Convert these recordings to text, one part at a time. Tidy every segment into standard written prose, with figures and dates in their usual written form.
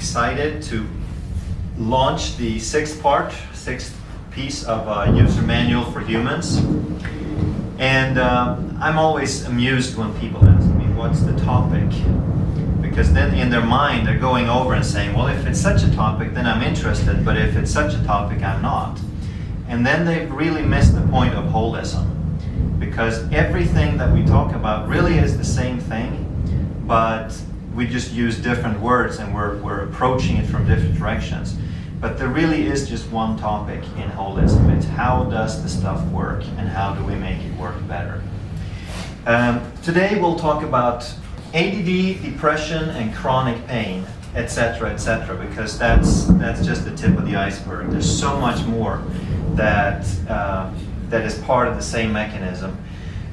excited to launch the sixth piece of user manual for humans. And I'm always amused when people ask me, what's the topic? Because then in their mind they're going over and saying, well, if it's such a topic, then I'm interested, but if it's such a topic, I'm not. And then they've really missed the point of holism. Because everything that we talk about really is the same thing, but we just use different words and we're approaching it from different directions. But there really is just one topic in holism. It's how does the stuff work and how do we make it work better. Today we'll talk about ADD, depression, and chronic pain, etc., because that's just the tip of the iceberg. There's so much more that is part of the same mechanism.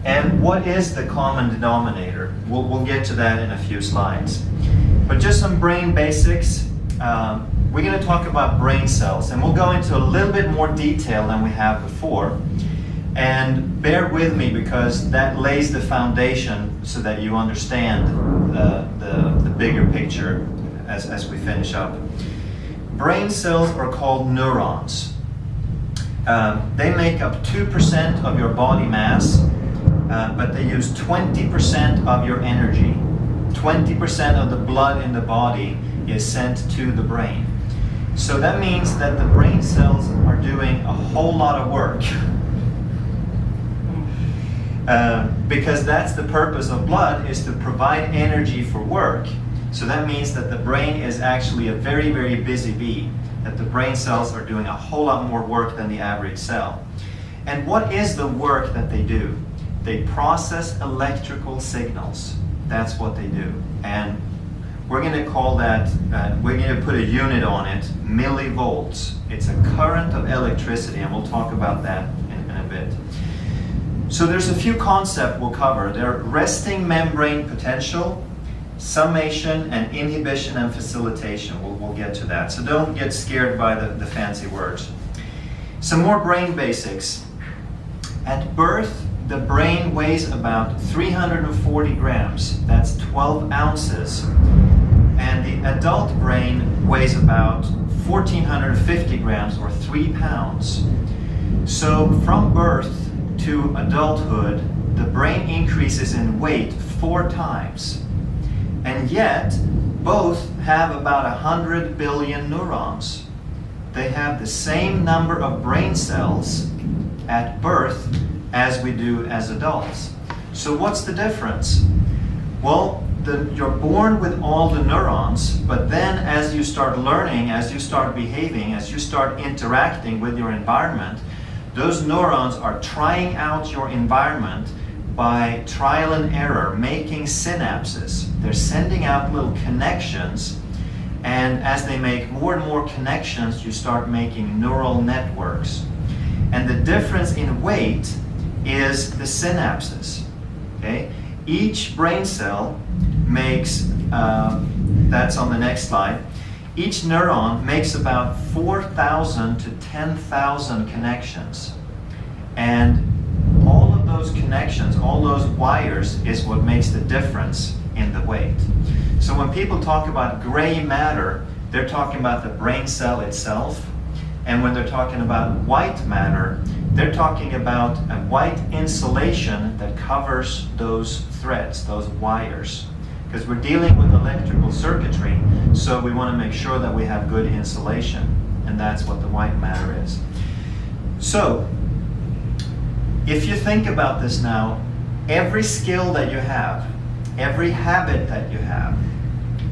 And what is the common denominator? We'll get to that in a few slides. But just some brain basics. We're going to talk about brain cells, and we'll go into a little bit more detail than we have before. And bear with me because that lays the foundation so that you understand the bigger picture as we finish up. Brain cells are called neurons. They make up 2% of your body mass, but they use 20% of your energy. 20% of the blood in the body is sent to the brain. So that means that the brain cells are doing a whole lot of work. Because that's the purpose of blood, is to provide energy for work. So that means that the brain is actually a very, very busy bee. That the brain cells are doing a whole lot more work than the average cell. And what is the work that they do? They process electrical signals. That's what they do. And we're going to call that, we're going to put a unit on it, millivolts. It's a current of electricity, and we'll talk about that in a bit. So there's a few concepts we'll cover. They're resting membrane potential, summation, and inhibition and facilitation. We'll get to that. So don't get scared by the fancy words. Some more brain basics. At birth, the brain weighs about 340 grams. That's 12 ounces. And the adult brain weighs about 1,450 grams or 3 pounds. So from birth to adulthood, the brain increases in weight 4 times. And yet, both have about 100 billion neurons. They have the same number of brain cells at birth as we do as adults. So what's the difference? Well, you're born with all the neurons, but then as you start learning, as you start behaving, as you start interacting with your environment, those neurons are trying out your environment by trial and error, making synapses. They're sending out little connections, and as they make more and more connections, you start making neural networks. And the difference in weight is the synapses. Okay? Each brain cell makes, that's on the next slide, each neuron makes about 4,000 to 10,000 connections. And all of those connections, all those wires, is what makes the difference in the weight. So when people talk about gray matter, they're talking about the brain cell itself. And when they're talking about white matter, they're talking about a white insulation that covers those threads, those wires. Because we're dealing with electrical circuitry, so we want to make sure that we have good insulation. And that's what the white matter is. So, if you think about this now, every skill that you have, every habit that you have,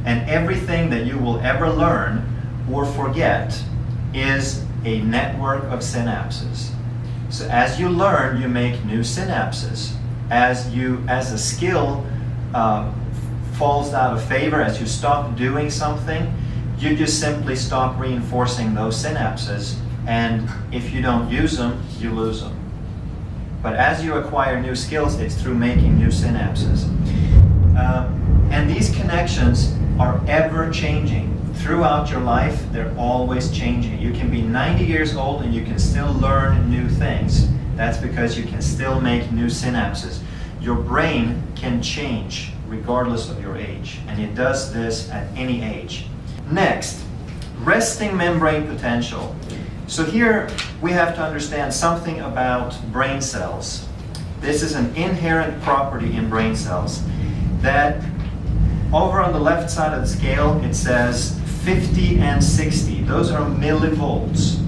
and everything that you will ever learn or forget is a network of synapses. So as you learn, you make new synapses. As a skill falls out of favor, as you stop doing something, you just simply stop reinforcing those synapses, and if you don't use them, you lose them. But as you acquire new skills, it's through making new synapses. And these connections are ever changing. Throughout your life, they're always changing. You can be 90 years old and you can still learn new things. That's because you can still make new synapses. Your brain can change regardless of your age, and it does this at any age. Next, resting membrane potential. So here we have to understand something about brain cells. This is an inherent property in brain cells that over on the left side of the scale it says 50 and 60. Those are millivolts.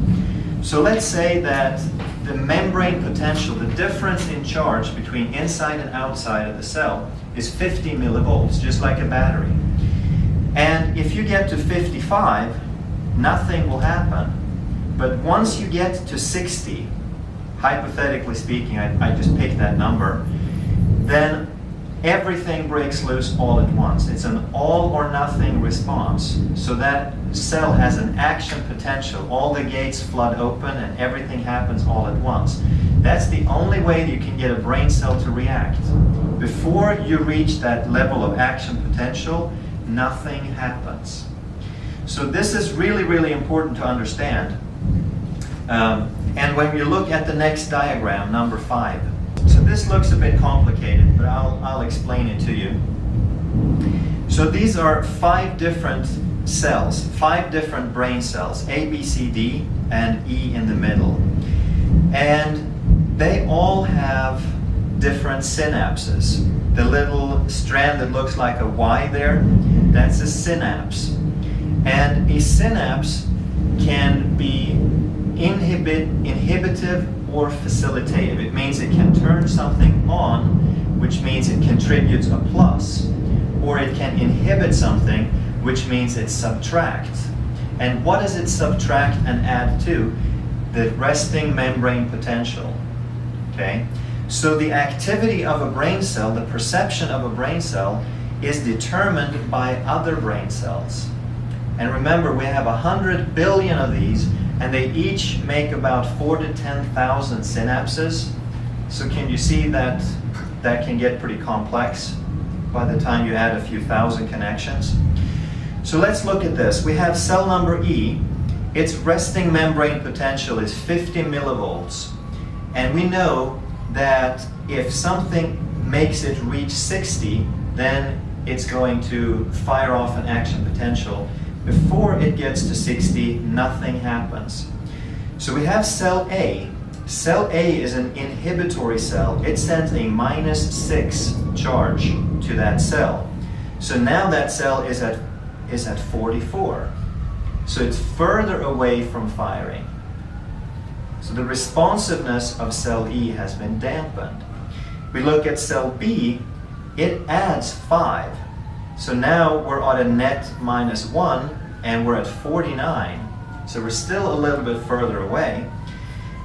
So let's say that the membrane potential, the difference in charge between inside and outside of the cell, is 50 millivolts, just like a battery. And if you get to 55, nothing will happen. But once you get to 60, hypothetically speaking, I just picked that number, then everything breaks loose all at once. It's an all or nothing response. So that cell has an action potential. All the gates flood open and everything happens all at once. That's the only way you can get a brain cell to react. Before you reach that level of action potential, nothing happens. So this is really, really important to understand. And when you look at the next diagram, number 5, so this looks a bit complicated, but I'll explain it to you. So these are 5 different cells, 5 different brain cells, A, B, C, D, and E in the middle. And they all have different synapses. The little strand that looks like a Y there, that's a synapse. And a synapse can be inhibitive or facilitative. It means it can turn something on, which means it contributes a plus, or it can inhibit something, which means it subtracts. And what does it subtract and add to? The resting membrane potential. Okay? So the activity of a brain cell, the perception of a brain cell, is determined by other brain cells. And remember, we have 100 billion of these, and they each make about 4,000 to 10,000 synapses. So can you see that that can get pretty complex by the time you add a few thousand connections? So let's look at this. We have cell number E. Its resting membrane potential is 50 millivolts. And we know that if something makes it reach 60, then it's going to fire off an action potential. Before it gets to 60, nothing happens. So we have cell A. Cell A is an inhibitory cell. It sends a -6 charge to that cell. So now that cell is at 44. So it's further away from firing. So the responsiveness of cell E has been dampened. We look at cell B, it adds 5. So now we're at a net -1 and we're at 49. So we're still a little bit further away.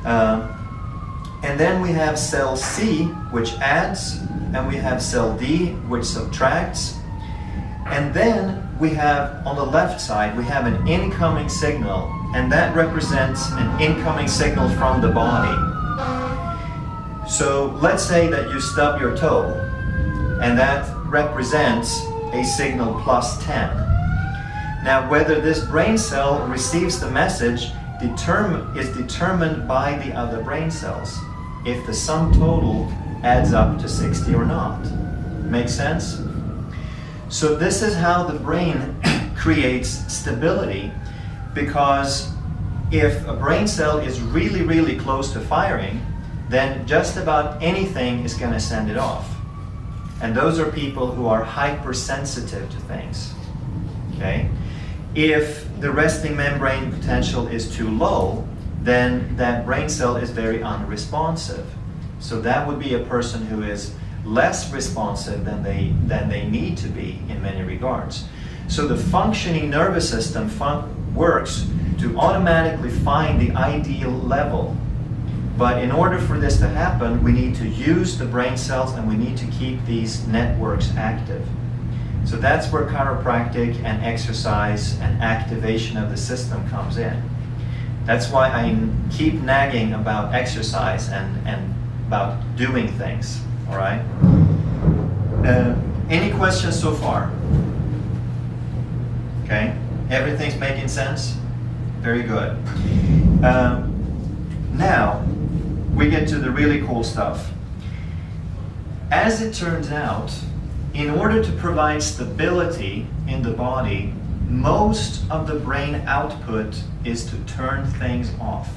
And then we have cell C, which adds, and we have cell D, which subtracts. And then we have, on the left side, we have an incoming signal, and that represents an incoming signal from the body. So let's say that you stub your toe, and that represents a signal +10. Now, whether this brain cell receives the message is determined by the other brain cells, if the sum total adds up to 60 or not. Make sense? So this is how the brain creates stability, because if a brain cell is really, really close to firing, then just about anything is going to send it off. And those are people who are hypersensitive to things. Okay? If the resting membrane potential is too low, then that brain cell is very unresponsive. So that would be a person who is less responsive than they need to be in many regards. So the functioning nervous system works to automatically find the ideal level. But in order for this to happen, we need to use the brain cells and we need to keep these networks active. So that's where chiropractic and exercise and activation of the system comes in. That's why I keep nagging about exercise and about doing things. All right? Any questions so far? Okay? Everything's making sense? Very good. Now, we get to the really cool stuff. As it turns out, in order to provide stability in the body, most of the brain output is to turn things off.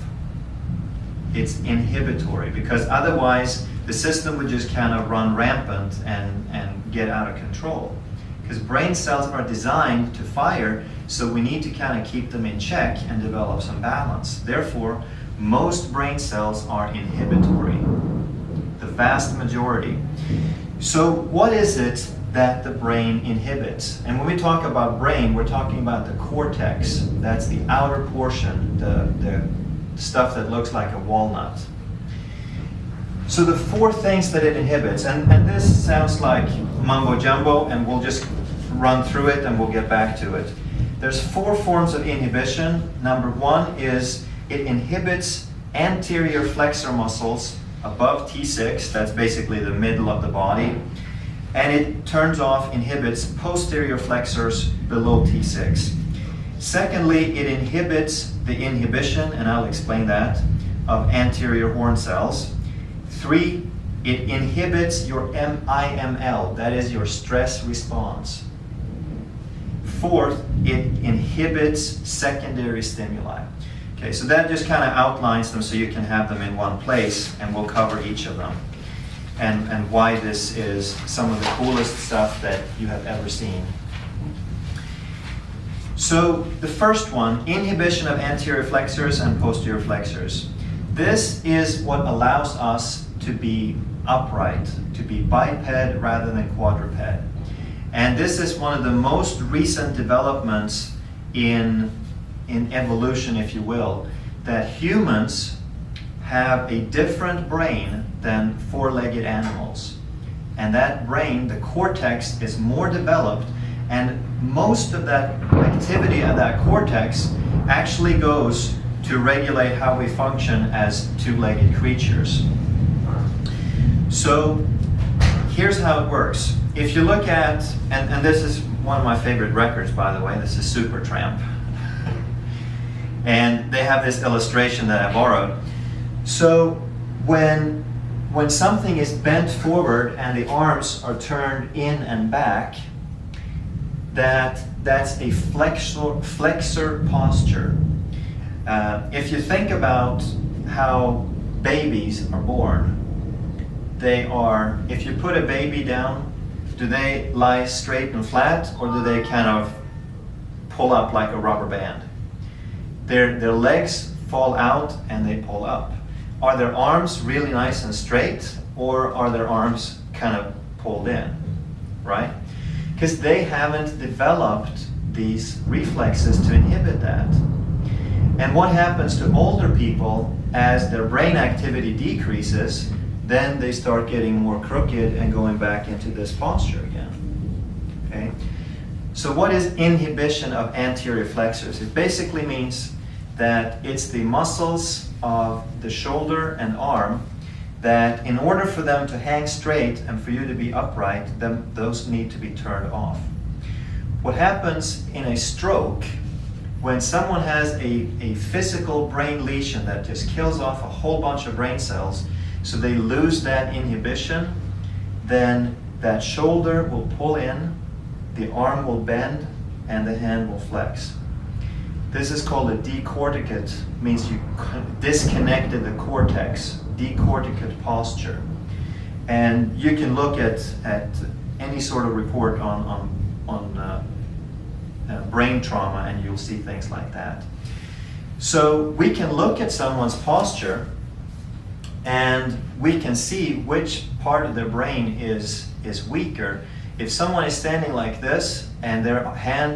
It's inhibitory, because otherwise the system would just kind of run rampant and get out of control. Because brain cells are designed to fire, so we need to kind of keep them in check and develop some balance. Therefore, most brain cells are inhibitory, the vast majority. So what is it that the brain inhibits? And when we talk about brain, we're talking about the cortex. That's the outer portion, the stuff that looks like a walnut. So the four things that it inhibits, and this sounds like mumbo jumbo, and we'll just run through it and we'll get back to it. There's four forms of inhibition. Number one is it inhibits anterior flexor muscles above T6, that's basically the middle of the body, and it turns off, inhibits posterior flexors below T6. Secondly, it inhibits the inhibition, and I'll explain that, of anterior horn cells. 3, it inhibits your IML, that is your stress response. 4th, it inhibits secondary stimuli. Okay, so that just kind of outlines them so you can have them in one place, and we'll cover each of them and why this is some of the coolest stuff that you have ever seen. So the first one, inhibition of anterior flexors and posterior flexors. This is what allows us to be upright, to be biped rather than quadruped. And this is one of the most recent developments in evolution, if you will, that humans have a different brain than four-legged animals. And that brain, the cortex, is more developed, and most of that activity of that cortex actually goes to regulate how we function as two-legged creatures. So here's how it works. If you look at, and this is one of my favorite records, by the way, this is Supertramp. And they have this illustration that I borrowed. So when something is bent forward and the arms are turned in and back, that's a flexor posture. If you think about how babies are born, they are, if you put a baby down, do they lie straight and flat, or do they kind of pull up like a rubber band? Their legs fall out and they pull up. Are their arms really nice and straight, or are their arms kind of pulled in, right? Because they haven't developed these reflexes to inhibit that. And what happens to older people as their brain activity decreases, then they start getting more crooked and going back into this posture again. Okay? So what is inhibition of anterior flexors? It basically means that it's the muscles of the shoulder and arm that in order for them to hang straight and for you to be upright, those need to be turned off. What happens in a stroke, when someone has a physical brain lesion that just kills off a whole bunch of brain cells, so they lose that inhibition, then that shoulder will pull in, the arm will bend, and the hand will flex. This is called a decorticate, means you disconnected the cortex, decorticate posture. And you can look at any sort of report on brain trauma, and you'll see things like that. So we can look at someone's posture, and we can see which part of their brain is weaker. If someone is standing like this and their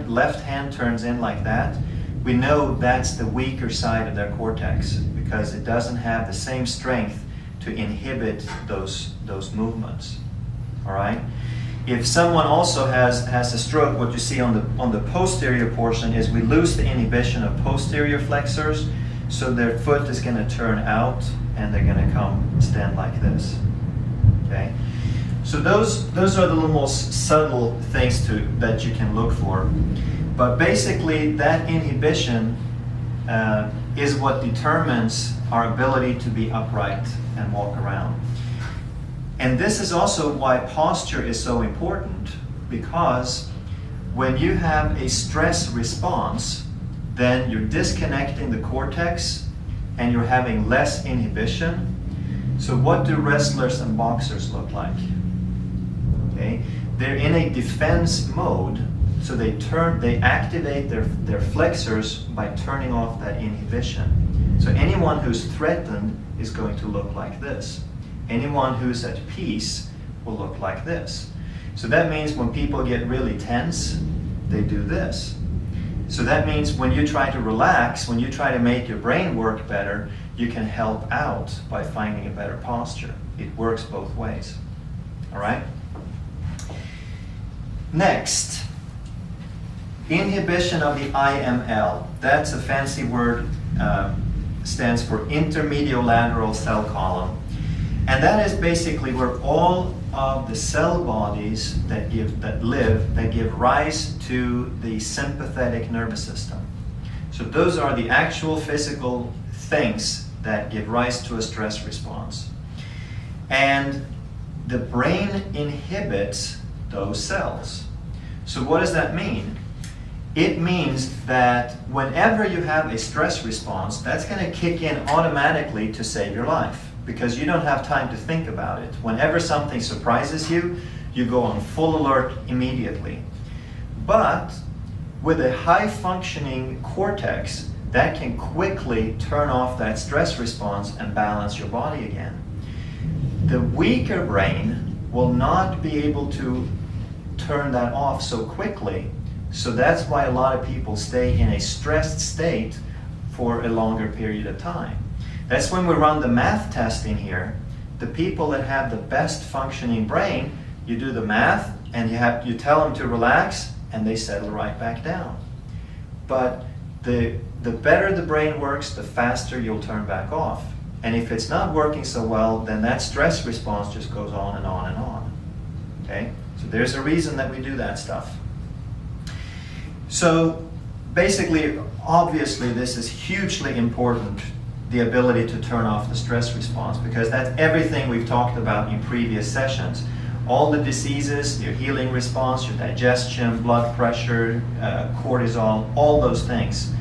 left hand turns in like that, we know that's the weaker side of their cortex, because it doesn't have the same strength to inhibit those movements. All right? If someone also has a stroke, what you see on the posterior portion is we lose the inhibition of posterior flexors, so their foot is going to turn out and they're going to come stand like this. Okay? So those are the little most subtle things that you can look for. But basically, that inhibition is what determines our ability to be upright and walk around. And this is also why posture is so important, because when you have a stress response, then you're disconnecting the cortex and you're having less inhibition. So what do wrestlers and boxers look like? Okay, they're in a defense mode, so they activate their flexors by turning off that inhibition. So anyone who's threatened is going to look like this. Anyone who's at peace will look like this. So that means when people get really tense, they do this. So that means when you try to relax, when you try to make your brain work better, you can help out by finding a better posture. It works both ways. All right? Next, inhibition of the IML. That's a fancy word, stands for intermediolateral cell column. And that is basically where all of the cell bodies that give rise to the sympathetic nervous system. So those are the actual physical things that give rise to a stress response. And the brain inhibits those cells. So what does that mean? It means that whenever you have a stress response, that's going to kick in automatically to save your life, because you don't have time to think about it. Whenever something surprises you, you go on full alert immediately. But with a high functioning cortex, that can quickly turn off that stress response and balance your body again. The weaker brain will not be able to turn that off so quickly, so that's why a lot of people stay in a stressed state for a longer period of time. That's when we run the math testing here. The people that have the best functioning brain, you do the math and you tell them to relax and they settle right back down. But the better the brain works, the faster you'll turn back off. And if it's not working so well, then that stress response just goes on and on and on. Okay? So there's a reason that we do that stuff. So basically, obviously, this is hugely important, the ability to turn off the stress response, because that's everything we've talked about in previous sessions. All the diseases, your healing response, your digestion, blood pressure, cortisol, all those things.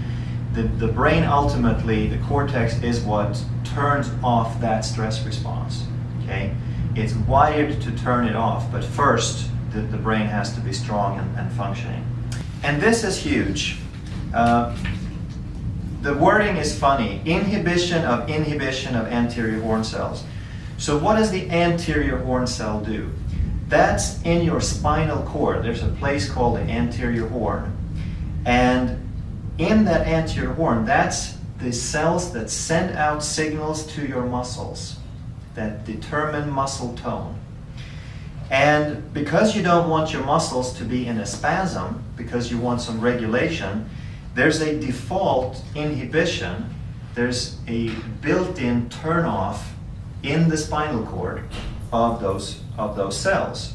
The brain ultimately, the cortex is what turns off that stress response. Okay? It's wired to turn it off, but first the brain has to be strong and functioning. And this is huge. The wording is funny. Inhibition of anterior horn cells. So what does the anterior horn cell do? That's in your spinal cord. There's a place called the anterior horn. And in that anterior horn, that's the cells that send out signals to your muscles that determine muscle tone. And because you don't want your muscles to be in a spasm, because you want some regulation, there's a default inhibition. There's a built-in turn-off in the spinal cord of those cells.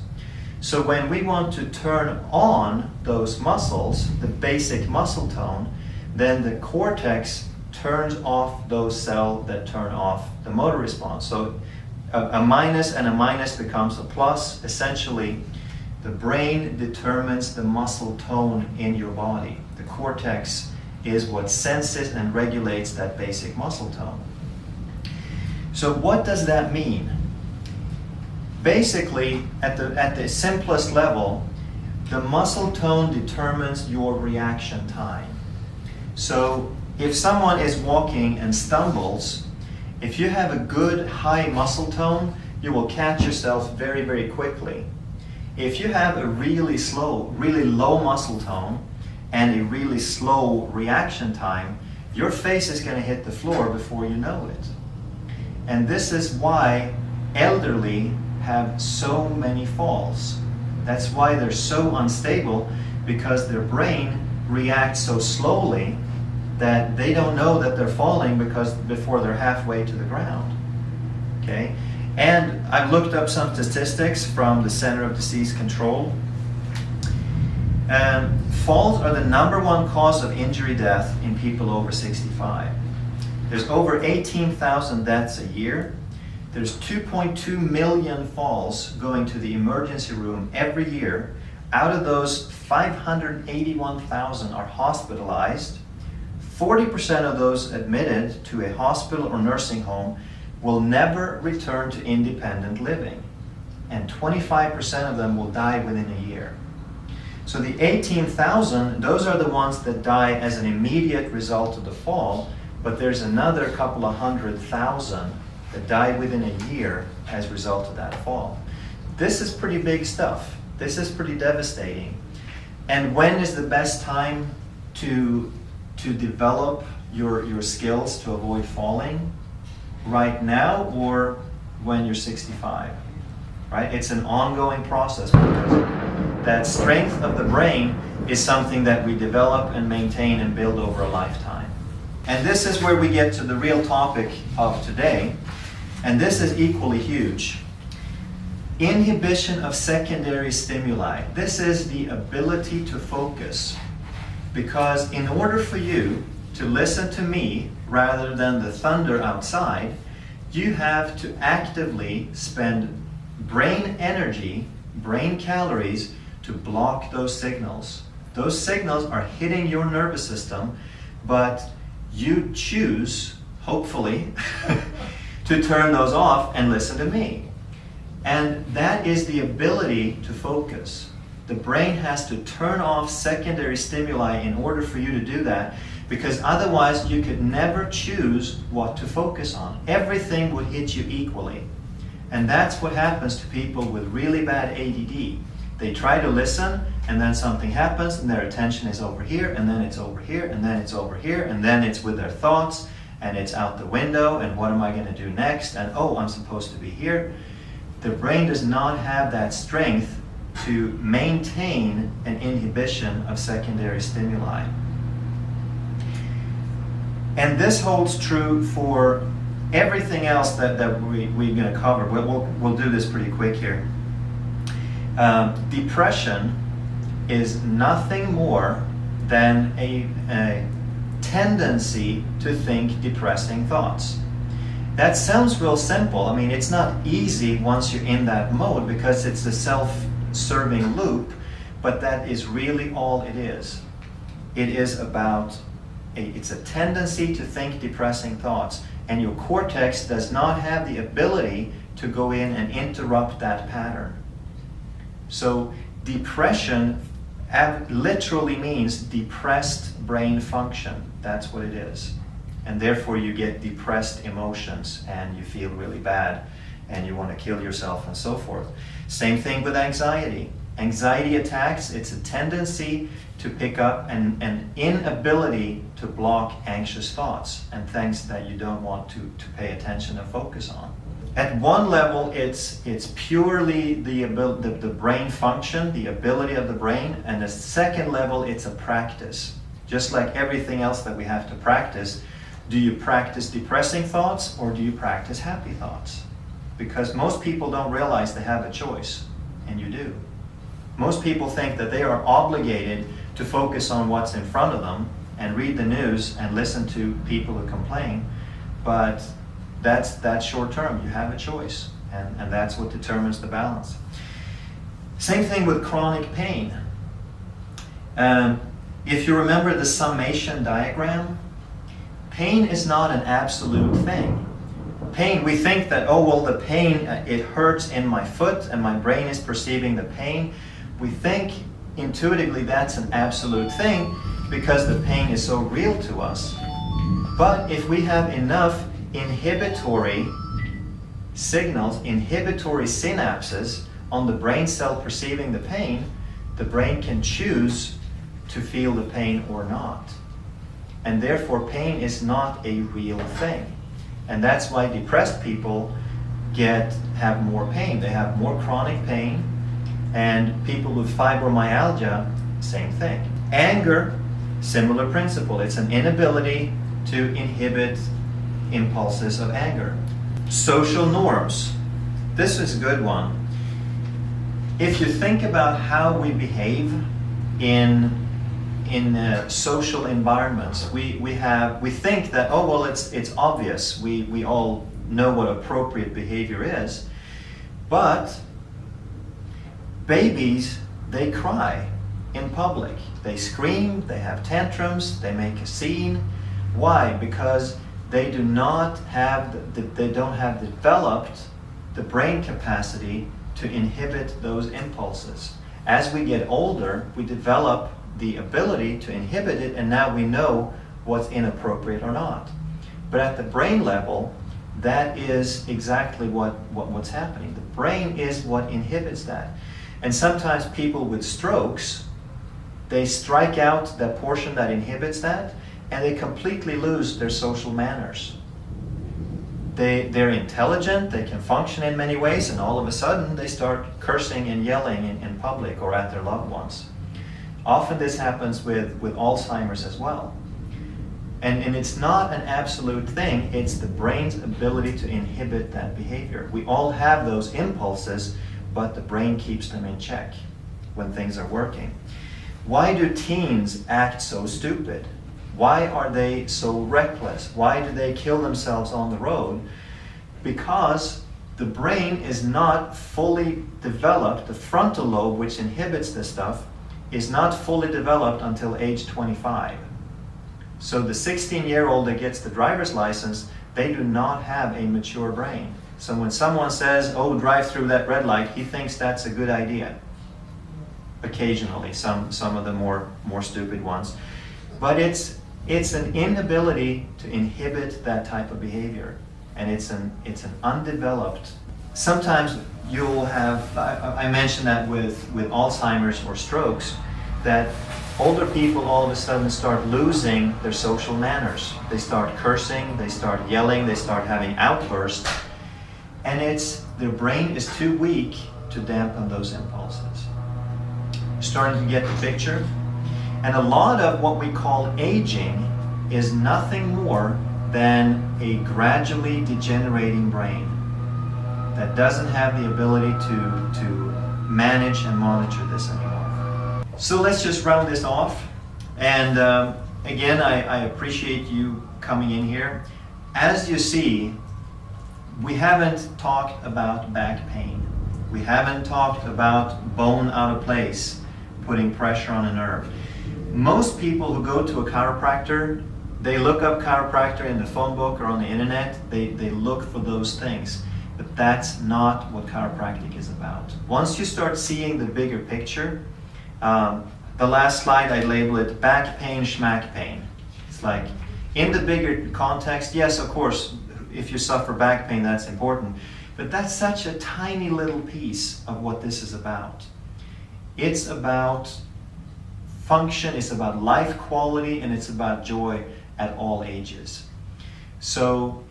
So when we want to turn on those muscles, the basic muscle tone, then the cortex turns off those cells that turn off the motor response. So a minus and a minus becomes a plus. Essentially, the brain determines the muscle tone in your body. The cortex is what senses and regulates that basic muscle tone. So what does that mean? Basically, at the simplest level, the muscle tone determines your reaction time. So if someone is walking and stumbles, if you have a good high muscle tone, you will catch yourself very, very quickly. If you have a really low muscle tone and a really slow reaction time, your face is going to hit the floor before you know it. And this is why elderly have so many falls. That's why they're so unstable, because their brain reacts so slowly that they don't know that they're falling before they're halfway to the ground. Okay? And I've looked up some statistics from the Center of Disease Control. Falls are the #1 cause of injury death in people over 65. There's over 18,000 deaths a year. There's 2.2 million falls going to the emergency room every year. out of those 581,000 are hospitalized. 40% of those admitted to a hospital or nursing home will never return to independent living. And 25% of them will die within a year. So the 18,000, those are the ones that die as an immediate result of the fall, but there's another couple of 100,000 that die within a year as a result of that fall. This is pretty big stuff. This is pretty devastating. And when is the best time to develop your skills to avoid falling? Right now or when you're 65? Right? It's an ongoing process because that strength of the brain is something that we develop and maintain and build over a lifetime. And this is where we get to the real topic of today, and this is equally huge. Inhibition of secondary stimuli. This is the ability to focus, because in order for you to listen to me rather than the thunder outside, you have to actively spend brain energy, brain calories, to block those signals. Those signals are hitting your nervous system, but you choose, hopefully, to turn those off and listen to me. And that is the ability to focus. The brain has to turn off secondary stimuli in order for you to do that, because otherwise you could never choose what to focus on. Everything would hit you equally. And that's what happens to people with really bad ADD. They try to listen, and then something happens, and their attention is over here, and then it's over here, and then it's over here, and then it's with their thoughts, and it's out the window, and what am I going to do next? And oh, I'm supposed to be here. The brain does not have that strength to maintain an inhibition of secondary stimuli. And this holds true for everything else that we're going to cover. We'll do this pretty quick here. Depression is nothing more than a tendency to think depressing thoughts. That sounds real simple. I mean, it's not easy once you're in that mode because it's a self-serving loop, but that is really all it is. It is about, it's a tendency to think depressing thoughts, and your cortex does not have the ability to go in and interrupt that pattern. So depression literally means depressed brain function. That's what it is. And therefore you get depressed emotions and you feel really bad and you want to kill yourself and so forth. Same thing with anxiety. Anxiety attacks, it's a tendency to pick up an inability to block anxious thoughts and things that you don't want to pay attention and focus on. At one level, it's purely the brain function, the ability of the brain, and the second level, it's a practice. Just like everything else that we have to practice, do you practice depressing thoughts or do you practice happy thoughts? Because most people don't realize they have a choice, and you do. Most people think that they are obligated to focus on what's in front of them and read the news and listen to people who complain, but that's short term. You have a choice, and that's what determines the balance. Same thing with chronic pain. If you remember the summation diagram, pain is not an absolute thing. Pain, we think that, oh, well, the pain, it hurts in my foot and my brain is perceiving the pain. We think intuitively that's an absolute thing because the pain is so real to us. But if we have enough inhibitory signals, inhibitory synapses on the brain cell perceiving the pain, the brain can choose to feel the pain or not. And therefore pain is not a real thing. And that's why depressed people have more pain. They have more chronic pain. And people with fibromyalgia, same thing. Anger, similar principle. It's an inability to inhibit impulses of anger. Social norms. This is a good one. If you think about how we behave in social environments, we think that, oh, well, it's obvious. We all know what appropriate behavior is. But babies, they cry in public. They scream, they have tantrums, they make a scene. Why? Because they don't have developed the brain capacity to inhibit those impulses. As we get older, we develop the ability to inhibit it, and now we know what's inappropriate or not. But at the brain level, that is exactly what's happening. The brain is what inhibits that. And sometimes people with strokes, they strike out that portion that inhibits that, and they completely lose their social manners. They're intelligent, they can function in many ways, and all of a sudden they start cursing and yelling in public or at their loved ones. Often this happens with Alzheimer's as well. And it's not an absolute thing, it's the brain's ability to inhibit that behavior. We all have those impulses, but the brain keeps them in check when things are working. Why do teens act so stupid? Why are they so reckless? Why do they kill themselves on the road? Because the brain is not fully developed. The frontal lobe, which inhibits this stuff, is not fully developed until age 25. So the 16-year-old that gets the driver's license, they do not have a mature brain. So when someone says, oh, drive through that red light, he thinks that's a good idea. Occasionally, some of the more stupid ones. But it's an inability to inhibit that type of behavior. And it's an undeveloped. Sometimes you'll have, I mentioned that with Alzheimer's or strokes, that older people all of a sudden start losing their social manners. They start cursing, they start yelling, they start having outbursts. And their brain is too weak to dampen those impulses. Starting to get the picture? And a lot of what we call aging is nothing more than a gradually degenerating brain that doesn't have the ability to manage and monitor this anymore. So let's just round this off. And again, I appreciate you coming in here. As you see, we haven't talked about back pain. We haven't talked about bone out of place, putting pressure on a nerve. Most people who go to a chiropractor, they look up chiropractor in the phone book or on the internet. They look for those things. But that's not what chiropractic is about. Once you start seeing the bigger picture, the last slide I label it back pain, schmack pain. It's like, in the bigger context, yes, of course, if you suffer back pain, that's important. But that's such a tiny little piece of what this is about. It's about function, it's about life quality, and it's about joy at all ages. So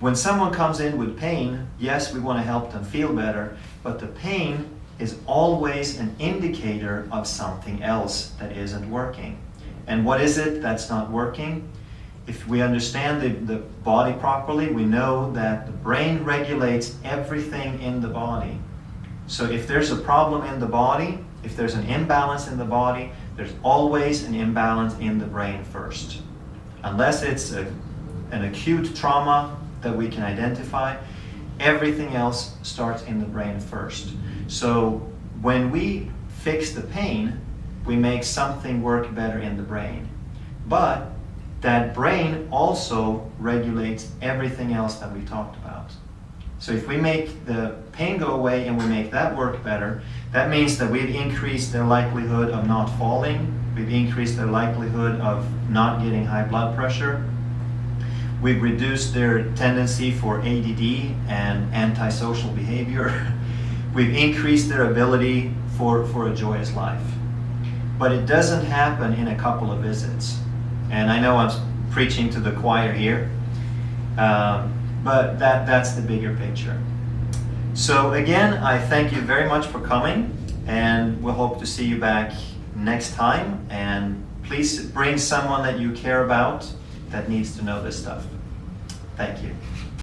when someone comes in with pain, yes, we want to help them feel better, but the pain is always an indicator of something else that isn't working. And what is it that's not working? If we understand the body properly, we know that the brain regulates everything in the body. So if there's a problem in the body, if there's an imbalance in the body, there's always an imbalance in the brain first. Unless it's an acute trauma that we can identify, everything else starts in the brain first. So when we fix the pain, we make something work better in the brain. But that brain also regulates everything else that we talked about. So if we make the pain go away and we make that work better, that means that we've increased their likelihood of not falling, we've increased their likelihood of not getting high blood pressure, we've reduced their tendency for ADD and antisocial behavior, we've increased their ability for a joyous life. But it doesn't happen in a couple of visits. And I know I'm preaching to the choir here, but that's the bigger picture. So again, I thank you very much for coming, and we'll hope to see you back next time. And please bring someone that you care about that needs to know this stuff. Thank you.